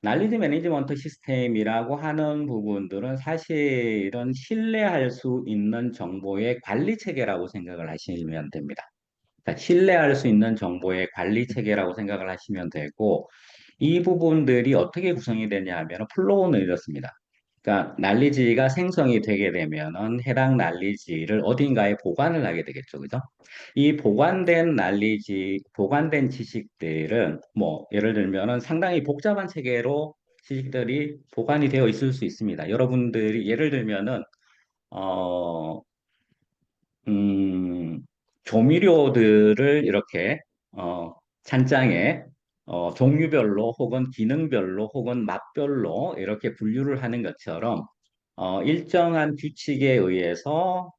날리지 매니지먼트 시스템이라고 하는 부분들은 사실은 신뢰할 수 있는 정보의 관리 체계라고 생각을 하시면 됩니다. 그러니까 신뢰할 수 있는 정보의 관리 체계라고 생각을 하시면 되고, 이 부분들이 어떻게 구성이 되냐 하면 플로우는 이렇습니다. 그러니까 난리지가 생성이 되게 되면은 해당 난리지를 어딘가에 보관을 하게 되겠죠. 그죠? 이 보관된 지식들은 뭐 예를 들면은 상당히 복잡한 체계로 지식들이 보관이 되어 있을 수 있습니다. 여러분들이 예를 들면은 어, 음, 조미료들을 이렇게, 어, 찬장에, 종류별로 혹은 기능별로 혹은 맛별로 이렇게 분류를 하는 것처럼, 일정한 규칙에 의해서,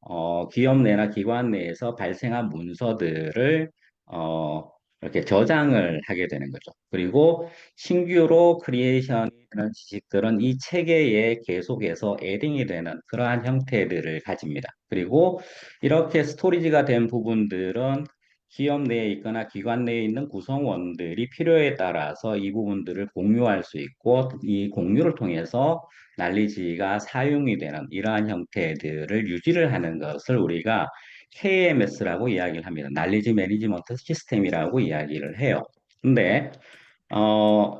기업 내나 기관 내에서 발생한 문서들을, 어, 이렇게 저장을 하게 되는 거죠. 그리고 신규로 크리에이션이 되는 지식들은 이 체계에 계속해서 에딩이 되는 그러한 형태들을 가집니다. 그리고 이렇게 스토리지가 된 부분들은 기업 내에 있거나 기관 내에 있는 구성원들이 필요에 따라서 이 부분들을 공유할 수 있고 이 공유를 통해서 난리지가 사용이 되는 이러한 형태들을 유지를 하는 것을 우리가 KMS라고 이야기를 합니다. 난리지 매니지먼트 시스템이라고 이야기를 해요. 근데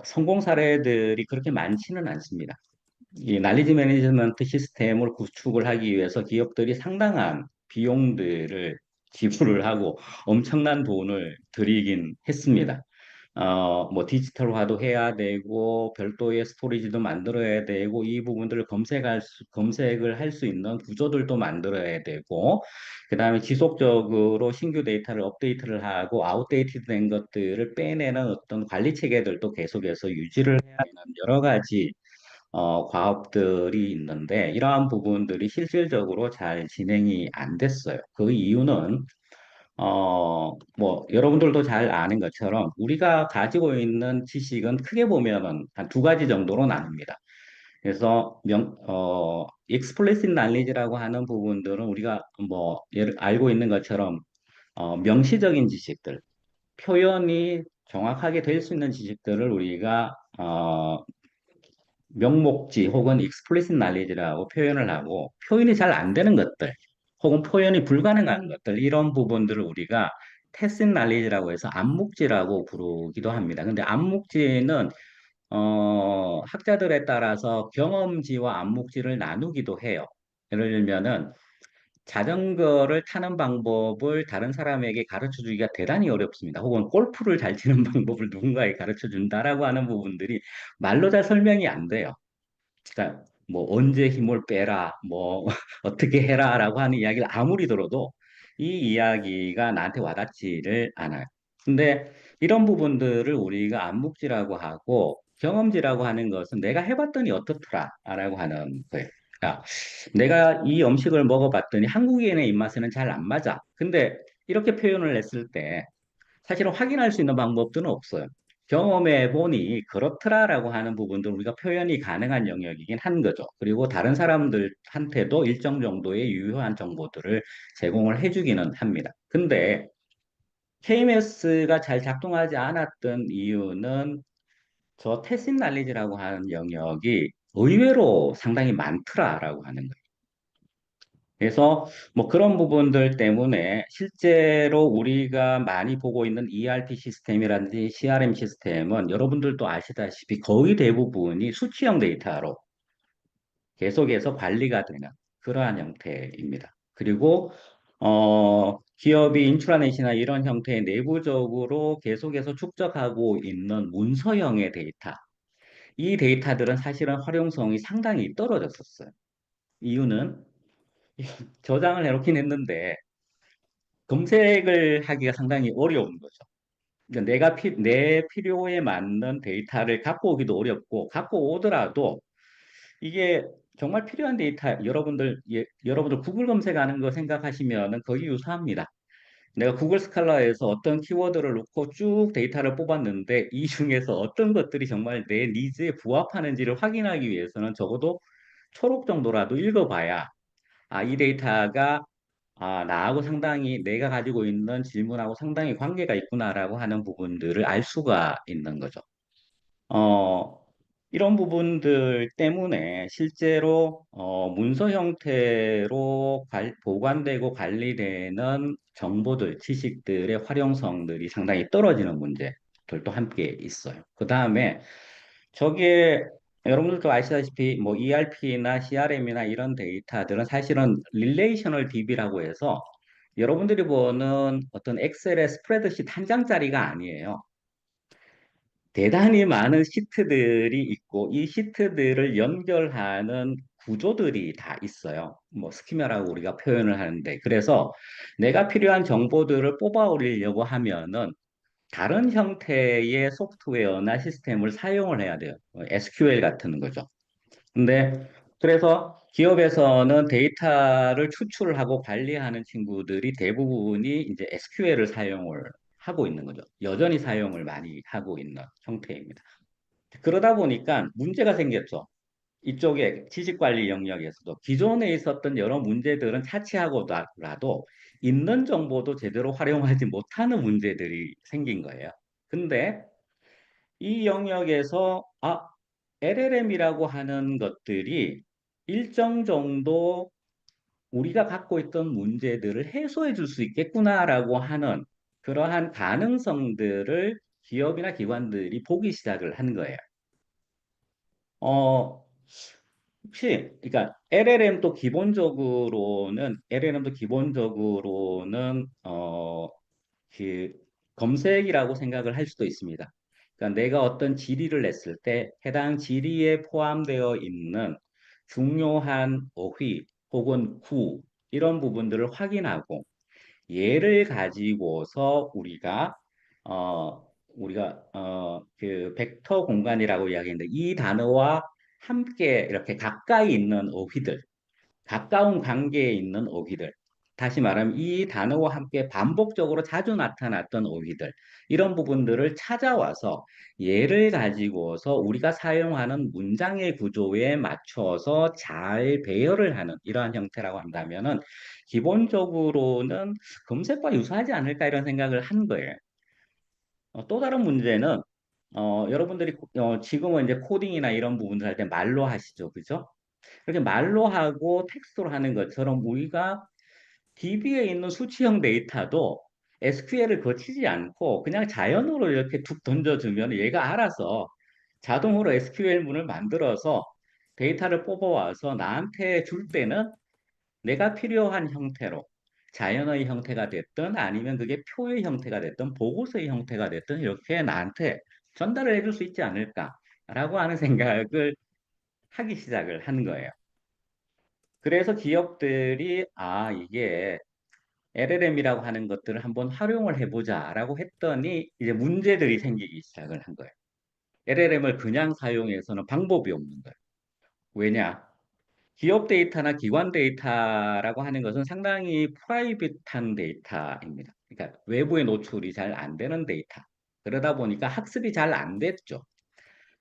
성공 사례들이 그렇게 많지는 않습니다. 이 날리지 매니지먼트 시스템을 구축을 하기 위해서 기업들이 상당한 비용들을 지불을 하고 엄청난 돈을 들이긴 했습니다. 뭐 디지털화도 해야 되고 별도의 스토리지도 만들어야 되고 이 부분들을 검색을 할 수 있는 구조들도 만들어야 되고 그다음에 지속적으로 신규 데이터를 업데이트를 하고 아웃데이티드 된 것들을 빼내는 어떤 관리 체계들도 계속해서 유지를 해야 되는 여러 가지 과업들이 있는데 이러한 부분들이 실질적으로 잘 진행이 안 됐어요. 그 이유는 뭐 여러분들도 잘 아는 것처럼 우리가 가지고 있는 지식은 크게 보면은 한 두 가지 정도로 나뉩니다. 그래서 explicit knowledge라고 하는 부분들은 우리가 뭐 알고 있는 것처럼 명시적인 지식들, 표현이 정확하게 될 수 있는 지식들을 우리가 명목지 혹은 explicit knowledge라고 표현을 하고 표현이 잘 안 되는 것들 혹은 표현이 불가능한 것들 이런 부분들을 우리가 tacit knowledge라고 해서 암묵지라고 부르기도 합니다. 근데 암묵지는 학자들에 따라서 경험지와 암묵지를 나누기도 해요. 예를 들면은 자전거를 타는 방법을 다른 사람에게 가르쳐 주기가 대단히 어렵습니다. 혹은 골프를 잘 치는 방법을 누군가에게 가르쳐 준다라고 하는 부분들이 말로 잘 설명이 안 돼요. 그러니까 뭐 언제 힘을 빼라, 뭐 어떻게 해라라고 하는 이야기를 아무리 들어도 이 이야기가 나한테 와닿지를 않아요. 근데 이런 부분들을 우리가 암묵지라고 하고 경험지라고 하는 것은 내가 해봤더니 어떻더라라고 하는 거예요. 그러니까 내가 이 음식을 먹어봤더니 한국인의 입맛에는 잘 안 맞아. 근데 이렇게 표현을 했을 때 사실은 확인할 수 있는 방법들은 없어요. 경험해 보니 그렇더라라고 하는 부분들 우리가 표현이 가능한 영역이긴 한 거죠. 그리고 다른 사람들한테도 일정 정도의 유효한 정보들을 제공을 해주기는 합니다. 근데 KMS가 잘 작동하지 않았던 이유는 저 태신 날리지라고 하는 영역이 의외로 상당히 많더라라고 하는 거예요. 그래서 뭐 그런 부분들 때문에 실제로 우리가 많이 보고 있는 ERP 시스템이라든지 CRM 시스템은 여러분들도 아시다시피 거의 대부분이 수치형 데이터로 계속해서 관리가 되는 그러한 형태입니다. 그리고 기업이 인트라넷이나 이런 형태의 내부적으로 계속해서 축적하고 있는 문서형의 데이터, 이 데이터들은 사실은 활용성이 상당히 떨어졌었어요. 이유는 저장을 해놓긴 했는데 검색을 하기가 상당히 어려운 거죠. 그러니까 내 필요에 맞는 데이터를 갖고 오기도 어렵고, 갖고 오더라도 이게 정말 필요한 데이터, 여러분들 구글 검색하는 거 생각하시면은 거의 유사합니다. 내가 구글 스칼라에서 어떤 키워드를 넣고 쭉 데이터를 뽑았는데 이 중에서 어떤 것들이 정말 내 니즈에 부합하는지를 확인하기 위해서는 적어도 초록 정도라도 읽어봐야 이 데이터가 나하고 상당히 내가 가지고 있는 질문하고 상당히 관계가 있구나라고 하는 부분들을 알 수가 있는 거죠. 어, 이런 부분들 때문에 실제로 문서 형태로 보관되고 관리되는 정보들, 지식들의 활용성들이 상당히 떨어지는 문제들도 함께 있어요. 그 다음에 저게 여러분들도 아시다시피 뭐 ERP나 CRM이나 이런 데이터들은 사실은 릴레이셔널 DB라고 해서 여러분들이 보는 어떤 엑셀의 스프레드시트 한 장짜리가 아니에요. 대단히 많은 시트들이 있고 이 시트들을 연결하는 구조들이 다 있어요. 뭐 스키마라고 우리가 표현을 하는데 그래서 내가 필요한 정보들을 뽑아 오리려고 하면은 다른 형태의 소프트웨어나 시스템을 사용을 해야 돼요. SQL 같은 거죠. 근데 그래서 기업에서는 데이터를 추출을 하고 관리하는 친구들이 대부분이 이제 SQL을 사용을 하고 있는 거죠. 여전히 사용을 많이 하고 있는 형태입니다. 그러다 보니까 문제가 생겼죠. 이쪽에 지식관리 영역에서도 기존에 있었던 여러 문제들은 차치하고라도 있는 정보도 제대로 활용하지 못하는 문제들이 생긴 거예요. 근데 이 영역에서 LLM이라고 하는 것들이 일정 정도 우리가 갖고 있던 문제들을 해소해 줄 수 있겠구나라고 하는 그러한 가능성들을 기업이나 기관들이 보기 시작을 한 거예요. 어, 혹시, 그러니까 LLM도 기본적으로는 그 검색이라고 생각을 할 수도 있습니다. 그러니까 내가 어떤 질의를 냈을 때 해당 질의에 포함되어 있는 중요한 어휘 혹은 구 이런 부분들을 확인하고 얘를 가지고서 우리가 벡터 공간이라고 이야기했는데 이 단어와 함께 이렇게 가까이 있는 어휘들 가까운 관계에 있는 어휘들. 다시 말하면 이 단어와 함께 반복적으로 자주 나타났던 어휘들. 이런 부분들을 찾아와서 얘를 가지고서 우리가 사용하는 문장의 구조에 맞춰서 잘 배열을 하는 이러한 형태라고 한다면은 기본적으로는 검색과 유사하지 않을까 이런 생각을 한 거예요. 또 다른 문제는 여러분들이 지금은 이제 코딩이나 이런 부분들 할 때 말로 하시죠. 그죠? 그렇게 말로 하고 텍스트로 하는 것처럼 우리가 DB에 있는 수치형 데이터도 SQL을 거치지 않고 그냥 자연으로 이렇게 툭 던져주면 얘가 알아서 자동으로 SQL 문을 만들어서 데이터를 뽑아와서 나한테 줄 때는 내가 필요한 형태로 자연의 형태가 됐든 아니면 그게 표의 형태가 됐든 보고서의 형태가 됐든 이렇게 나한테 전달을 해줄 수 있지 않을까라고 하는 생각을 하기 시작을 한 거예요. 그래서 기업들이 이게 LLM이라고 하는 것들을 한번 활용을 해보자라고 했더니 이제 문제들이 생기기 시작을 한 거예요. LLM을 그냥 사용해서는 방법이 없는 거예요. 왜냐? 기업 데이터나 기관 데이터라고 하는 것은 상당히 프라이빗한 데이터입니다. 그러니까 외부에 노출이 잘 안 되는 데이터. 그러다 보니까 학습이 잘 안 됐죠.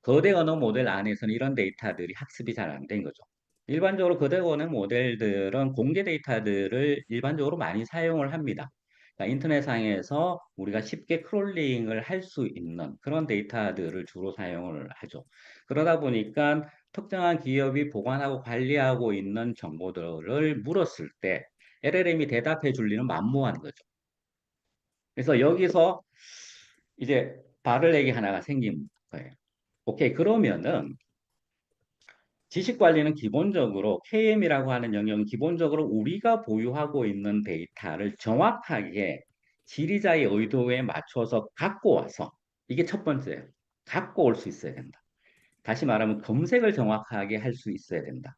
거대 언어 모델 안에서는 이런 데이터들이 학습이 잘 안 된 거죠. 일반적으로 거대 언어 모델들은 공개 데이터들을 일반적으로 많이 사용을 합니다. 그러니까 인터넷상에서 우리가 쉽게 크롤링을 할 수 있는 그런 데이터들을 주로 사용을 하죠. 그러다 보니까 특정한 기업이 보관하고 관리하고 있는 정보들을 물었을 때 LLM이 대답해 줄 리는 만무한 거죠. 그래서 여기서 이제 발을내기 하나가 생긴 거예요. 오케이, 그러면은 지식 관리는 기본적으로 KM이라고 하는 영역은 기본적으로 우리가 보유하고 있는 데이터를 정확하게 지리자의 의도에 맞춰서 갖고 와서 이게 첫 번째예요. 갖고 올 수 있어야 된다. 다시 말하면 검색을 정확하게 할 수 있어야 된다.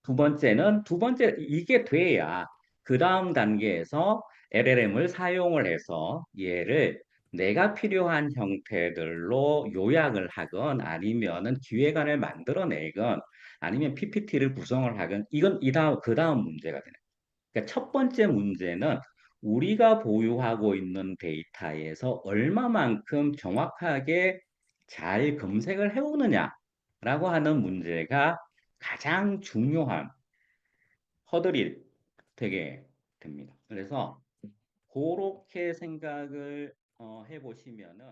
두 번째 이게 돼야 그 다음 단계에서 LLM을 사용을 해서 얘를 내가 필요한 형태들로 요약을 하건 아니면은 기획안을 만들어내건 아니면 PPT를 구성을 하건 이건 그 다음 문제가 되네. 그러니까 첫 번째 문제는 우리가 보유하고 있는 데이터에서 얼마만큼 정확하게 잘 검색을 해오느냐라고 하는 문제가 가장 중요한 허들이 되게 됩니다. 그래서 그렇게 생각을 해보시면은